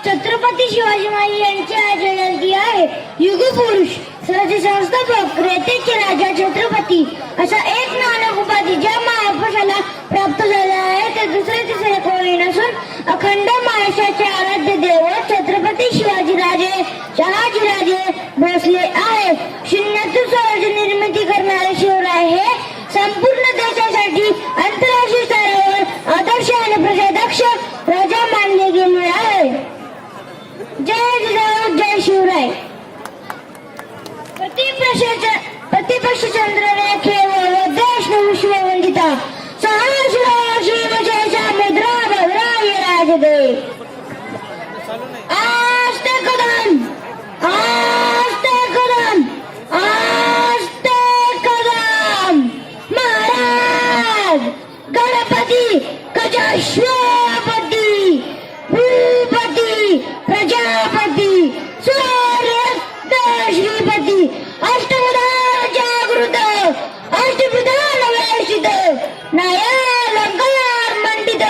छत्रपती शिवाजी महाराज यांची आज जयंती आहे. युगपुरुष स्वराज्य संस्थापक रेतेचे राजा छत्रपती असा एक नानक उपाधी ज्या महापुरुषाला प्राप्त झाला आहे ते दुसरे तिसरे कोणी नसून अखंड महाराष्ट्राचे आराध्य दैवत छत्रपती शिवाजी राजे शहाजीराजे भोसले आहे. शून्यातून स्वराज्य निर्मिती करणारे शिवराय हे संपूर्ण देशासाठी आंतरराष्ट्रीय स्तरावर आदर्श आणि प्रजादक्ष राजा मानले गेले आहे. जय जिजाऊ जय शिवराय. प्रतिपक्ष चंद्ररेखे व देश विश्ववंदिता सहस्र मुद्रा भद्राय राजदे. आस्ते कदम आस्ते कदम आस्ते कदम. महाराज गणपती गजाश्वपती भूपती प्रजापती सूर्यस्त श्रीपती अष्टप्रधान जागृत अष्टप्रधान वेशित न्यायालंकार मंडित